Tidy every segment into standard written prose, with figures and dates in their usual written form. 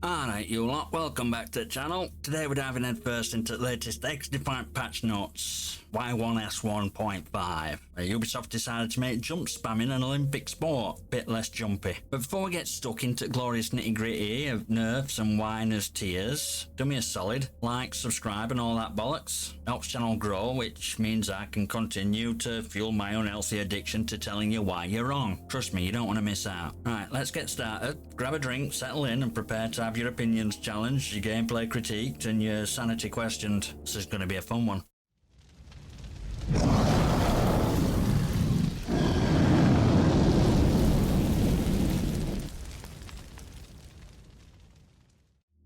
Alright you lot, welcome back to the channel. Today we're diving headfirst into the latest XDefiant Patch Notes Y1S1.5, where Ubisoft decided to make jump spamming an Olympic sport, bit less jumpy. But before we get stuck into the glorious nitty gritty of nerfs and whiners tears, do me a solid, like, subscribe and all that bollocks. Helps channel grow, which means I can continue to fuel my unhealthy addiction to telling you why you're wrong. Trust me, you don't want to miss out. Right, let's get started. Grab a drink, settle in and prepare to have your opinions challenged, your gameplay critiqued and your sanity questioned. This is going to be a fun one.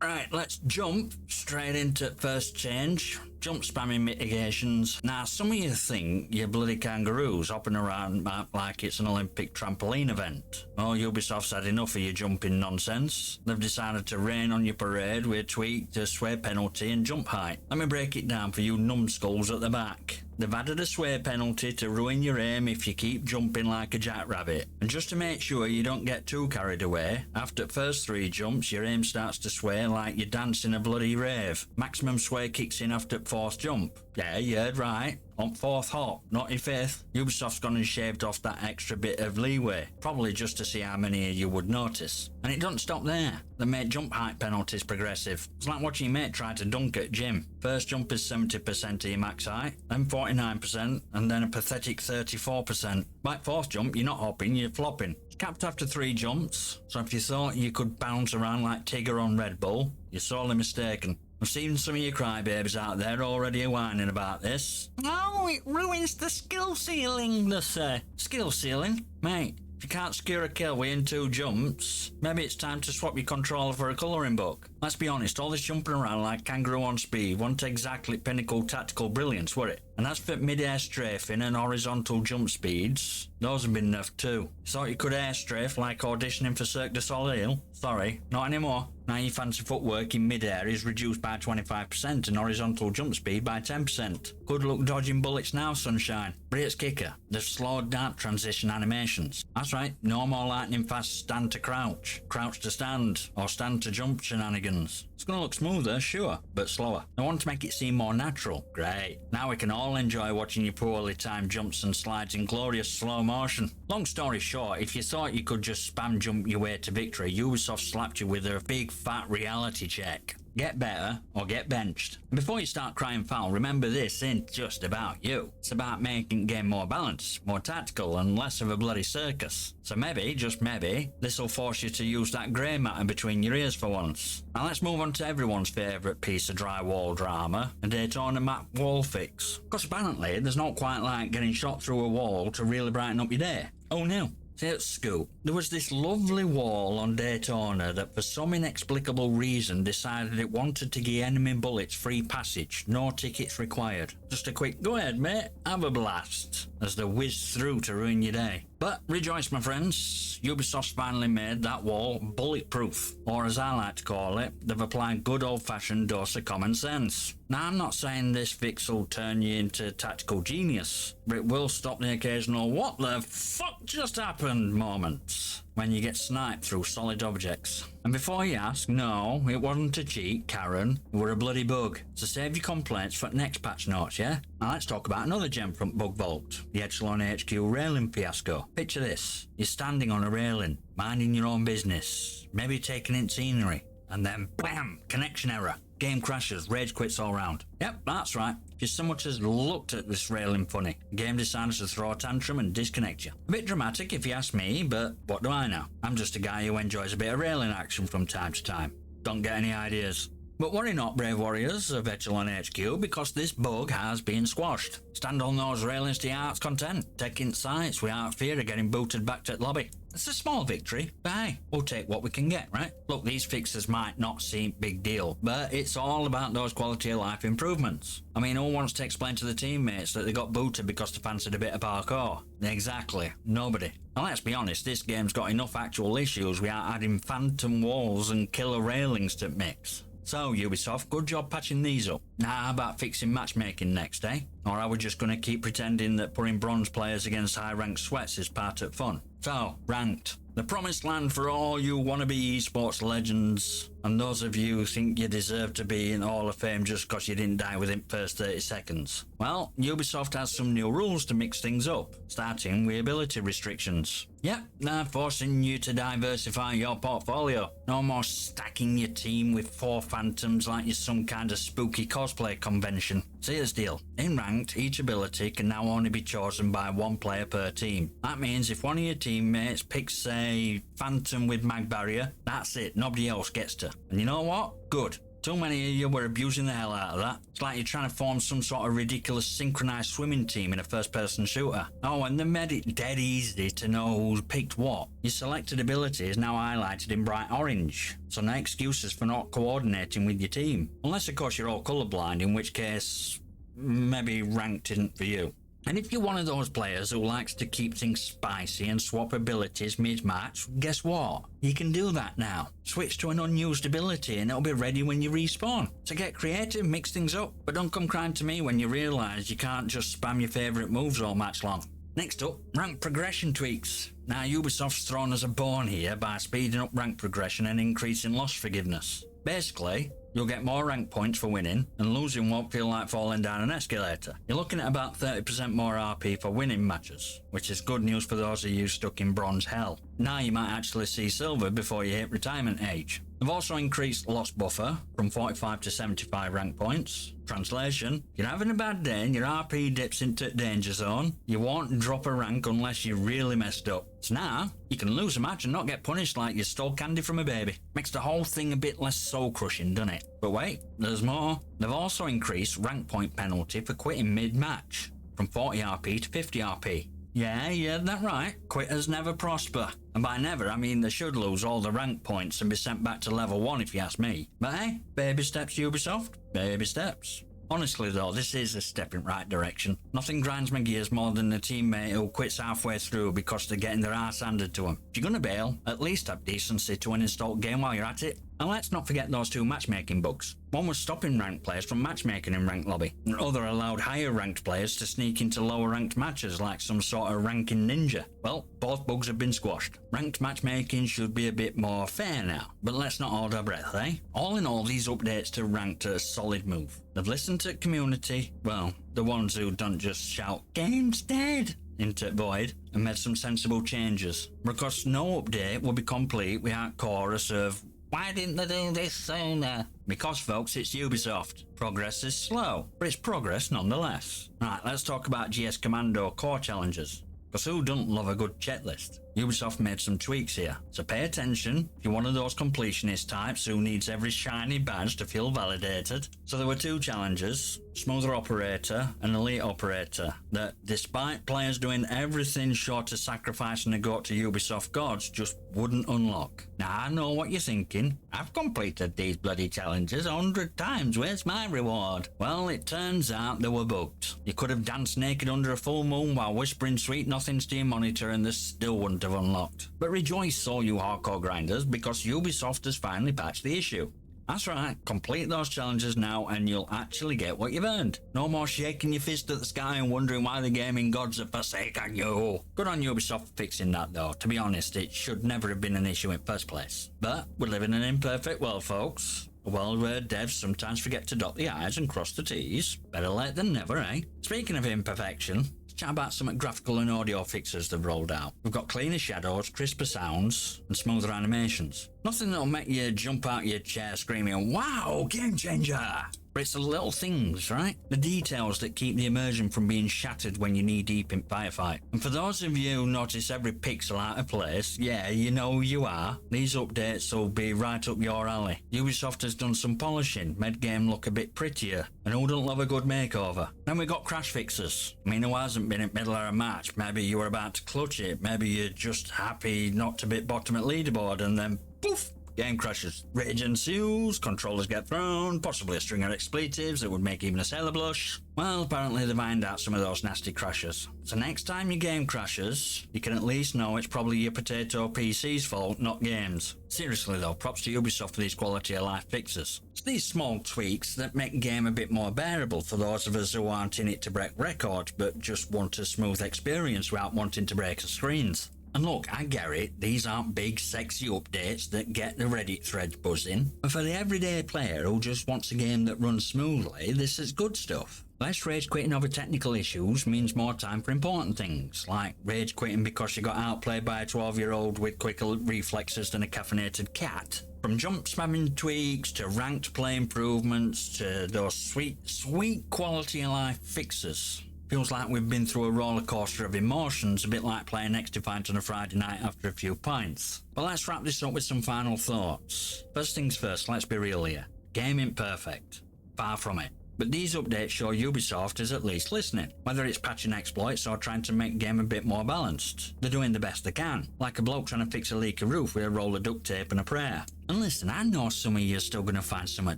Right, let's jump straight into first change. Jump spamming mitigations. Now, some of you think you're bloody kangaroos hopping around map like it's an Olympic trampoline event. Well, Ubisoft's had enough of your jumping nonsense. They've decided to rain on your parade with a tweak to sway penalty and jump height. Let me break it down for you numbskulls at the back. They've added a sway penalty to ruin your aim if you keep jumping like a jackrabbit. And just to make sure you don't get too carried away, after the first 3 jumps your aim starts to sway like you're dancing a bloody rave. Maximum sway kicks in after the 4th jump. Yeah, you heard right. On 4th hop, not your 5th. Ubisoft's gone and shaved off that extra bit of leeway, probably just to see how many of you would notice. And it doesn't stop there. They made jump height penalties progressive. It's like watching your mate try to dunk at gym. First jump is 70% of your max height, then 49%, and then a pathetic 34%. By 4th jump, you're not hopping, you're flopping. It's capped after 3 jumps, so if you thought you could bounce around like Tigger on Red Bull, you're sorely mistaken. I've seen some of you crybabies out there already whining about this. Oh, it ruins the skill ceiling, they say. Skill ceiling? Mate, if you can't secure a kill within 2 jumps, maybe it's time to swap your controller for a colouring book. Let's be honest, all this jumping around like kangaroo on speed wasn't exactly pinnacle tactical brilliance, were it? And as for mid-air strafing and horizontal jump speeds, those have been nerfed too. You thought you could air strafe like auditioning for Cirque du Soleil? Sorry, not anymore. Now your fancy footwork in mid-air is reduced by 25% and horizontal jump speed by 10%. Good luck dodging bullets now, sunshine. But here's kicker, they've slowed down transition animations. That's right, no more lightning fast stand to crouch, crouch to stand, or stand to jump shenanigans. It's going to look smoother, sure, but slower. They want to make it seem more natural. Great. Now we can all enjoy watching your poorly timed jumps and slides in glorious slow motion. Long story short, if you thought you could just spam jump your way to victory, Ubisoft slapped you with a big fat reality check. Get better or get benched. And before you start crying foul, remember this ain't just about you. It's about making the game more balanced, more tactical and less of a bloody circus. So maybe, just maybe, this'll force you to use that grey matter between your ears for once. Now let's move on to everyone's favourite piece of drywall drama, a Daytona map wall fix. Because apparently there's not quite like getting shot through a wall to really brighten up your day. Oh no. See, at Scoop, there was this lovely wall on Daytona that for some inexplicable reason decided it wanted to give enemy bullets free passage, no tickets required. Just a quick, go ahead mate, have a blast, as they whizzed through to ruin your day. But rejoice my friends, Ubisoft's finally made that wall bulletproof, or as I like to call it, they've applied good old-fashioned dose of common sense. Now I'm not saying this fix will turn you into tactical genius, but it will stop the occasional what the fuck just happened moments when you get sniped through solid objects. And before you ask, no, it wasn't a cheat, Karen, it were a bloody bug. So save your complaints for next patch notes, yeah? Now let's talk about another gem from Bug Vault, the Echelon HQ railing fiasco. Picture this, you're standing on a railing, minding your own business, maybe taking in scenery, and then BAM! Connection error. Game crashes, rage quits all round. Yep, that's right. If you so much as looked at this railing funny, the game decides to throw a tantrum and disconnect you. A bit dramatic if you ask me, but what do I know? I'm just a guy who enjoys a bit of railing action from time to time. Don't get any ideas. But worry not, brave warriors of Echelon HQ, because this bug has been squashed. Stand on those railings to your heart's content, taking sights without fear of getting booted back to the lobby. It's a small victory, but hey, we'll take what we can get, right? Look, these fixes might not seem big deal, but it's all about those quality of life improvements. I mean, who wants to explain to the teammates that they got booted because they fancied a bit of parkour? Exactly, nobody. And let's be honest, this game's got enough actual issues without adding phantom walls and killer railings to the mix. So Ubisoft, good job patching these up. Now how about fixing matchmaking next, eh? Or are we just going to keep pretending that putting bronze players against high-ranked sweats is part of fun? So, Ranked. The promised land for all you wannabe esports legends, and those of you who think you deserve to be in the Hall of Fame just because you didn't die within the first 30 seconds. Well, Ubisoft has some new rules to mix things up, starting with ability restrictions. Yep, they're forcing you to diversify your portfolio. No more stacking your team with 4 phantoms like you're some kind of spooky cosplay convention. So here's the deal. In Ranked, each ability can now only be chosen by 1 player per team. That means if one of your teammates picks, say, Phantom with Mag Barrier, that's it, nobody else gets to. And you know what? Good. Too many of you were abusing the hell out of that. It's like you're trying to form some sort of ridiculous synchronized swimming team in a first-person shooter. Oh, and they made it dead easy to know who picked what. Your selected ability is now highlighted in bright orange, so no excuses for not coordinating with your team. Unless, of course, you're all colourblind, in which case, maybe Ranked isn't for you. And if you're one of those players who likes to keep things spicy and swap abilities mid-match, guess what? You can do that now. Switch to an unused ability and it'll be ready when you respawn. So get creative, mix things up, but don't come crying to me when you realise you can't just spam your favourite moves all match long. Next up, rank progression tweaks. Now Ubisoft's thrown us a bone here by speeding up rank progression and increasing loss forgiveness. Basically, you'll get more rank points for winning, and losing won't feel like falling down an escalator. You're looking at about 30% more RP for winning matches, which is good news for those of you stuck in bronze hell. Now you might actually see silver before you hit retirement age. They've also increased loss buffer from 45 to 75 rank points. Translation, if you're having a bad day and your RP dips into danger zone, you won't drop a rank unless you really messed up. So now, you can lose a match and not get punished like you stole candy from a baby. Makes the whole thing a bit less soul-crushing, doesn't it? But wait, there's more. They've also increased rank point penalty for quitting mid-match, from 40 RP to 50 RP. Yeah, you heard that right. Quitters never prosper. And by never, I mean they should lose all the rank points and be sent back to level 1 if you ask me. But hey, baby steps Ubisoft, baby steps. Honestly though, this is a step in the right direction. Nothing grinds my gears more than a teammate who quits halfway through because they're getting their ass handed to them. If you're gonna bail, at least have decency to uninstall the game while you're at it. And let's not forget those 2 matchmaking bugs. One was stopping ranked players from matchmaking in ranked lobby, and the other allowed higher ranked players to sneak into lower ranked matches like some sort of ranking ninja. Well, both bugs have been squashed. Ranked matchmaking should be a bit more fair now, but let's not hold our breath, eh? All in all, these updates to ranked are a solid move. They've listened to the community, well, the ones who don't just shout, "Game's dead!" into the void, and made some sensible changes. Because no update will be complete without chorus of, "Why didn't they do this sooner?" Because, folks, it's Ubisoft. Progress is slow, but it's progress nonetheless. Right, let's talk about GS Commando core challenges. Because who doesn't love a good checklist? Ubisoft made some tweaks here, so pay attention if you're one of those completionist types who needs every shiny badge to feel validated. So there were 2 challenges, Smoother Operator and Elite Operator, that despite players doing everything short of sacrificing a goat to Ubisoft gods, just wouldn't unlock. Now I know what you're thinking, I've completed these bloody challenges 100 times, where's my reward? Well, it turns out they were bugged. You could have danced naked under a full moon while whispering sweet nothings to your monitor and this still wouldn't have unlocked. But rejoice all you hardcore grinders, because Ubisoft has finally patched the issue. That's right, complete those challenges now and you'll actually get what you've earned. No more shaking your fist at the sky and wondering why the gaming gods have forsaken you. Good on Ubisoft for fixing that though. To be honest, it should never have been an issue in first place. But we live in an imperfect world, folks. A world where devs sometimes forget to dot the I's and cross the T's. Better late than never, eh? Speaking of imperfection, chat about some graphical and audio fixes they've rolled out. We've got cleaner shadows, crisper sounds, and smoother animations. Nothing that'll make you jump out your chair screaming, "Wow, game changer!" But it's the little things, right? The details that keep the immersion from being shattered when you're knee-deep in firefight. And for those of you who notice every pixel out of place, yeah, you know who you are. These updates will be right up your alley. Ubisoft has done some polishing, made game look a bit prettier, and who don't love a good makeover? Then we got crash fixes. I mean, who hasn't been in the middle of a match? Maybe you were about to clutch it, maybe you're just happy not to be bottom at leaderboard, and then poof! Game crashes. Rage ensues, controllers get thrown, possibly a string of expletives that would make even a sailor blush. Well, apparently they've ironed out some of those nasty crashes. So next time your game crashes, you can at least know it's probably your potato PC's fault, not games. Seriously though, props to Ubisoft for these quality of life fixes. It's these small tweaks that make the game a bit more bearable for those of us who aren't in it to break records, but just want a smooth experience without wanting to break the screens. And look, I get it, these aren't big sexy updates that get the Reddit threads buzzing, but for the everyday player who just wants a game that runs smoothly, this is good stuff. Less rage quitting over technical issues means more time for important things, like rage quitting because you got outplayed by a 12-year-old with quicker reflexes than a caffeinated cat. From jump spamming tweaks to ranked play improvements to those sweet quality of life fixes. Feels like we've been through a roller coaster of emotions, a bit like playing XDefiant on a Friday night after a few pints. But let's wrap this up with some final thoughts. First things first, let's be real here. Game ain't perfect. Far from it. But these updates show Ubisoft is at least listening, whether it's patching exploits or trying to make the game a bit more balanced. They're doing the best they can, like a bloke trying to fix a leaky roof with a roll of duct tape and a prayer. And listen, I know some of you are still going to find something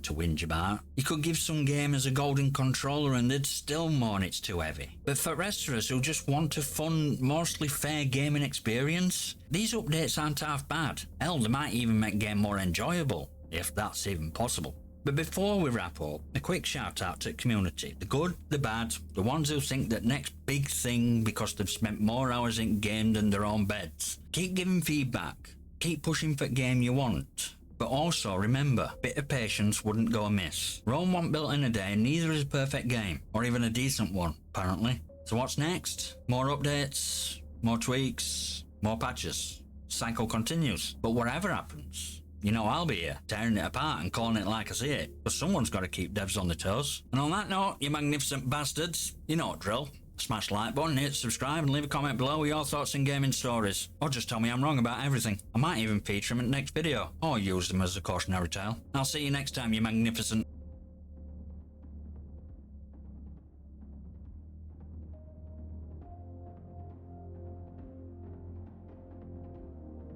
to whinge about. You could give some gamers a golden controller and they'd still moan it's too heavy. But for rest of us who just want a fun, mostly fair gaming experience, these updates aren't half bad. Hell, they might even make the game more enjoyable, if that's even possible. But before we wrap up, a quick shout out to the community. The good, the bad, the ones who think that next big thing because they've spent more hours in game than their own beds. Keep giving feedback. Keep pushing for the game you want. But also remember, a bit of patience wouldn't go amiss. Rome wasn't built in a day, and neither is a perfect game. Or even a decent one, apparently. So what's next? More updates, more tweaks, more patches. Cycle continues. But whatever happens, you know I'll be here, tearing it apart and calling it like I see it. But someone's got to keep devs on their toes. And on that note, you magnificent bastards, you know what drill. Smash the like button, hit subscribe, and leave a comment below with your thoughts and gaming stories. Or just tell me I'm wrong about everything. I might even feature them in the next video, or use them as a cautionary tale. I'll see you next time, you magnificent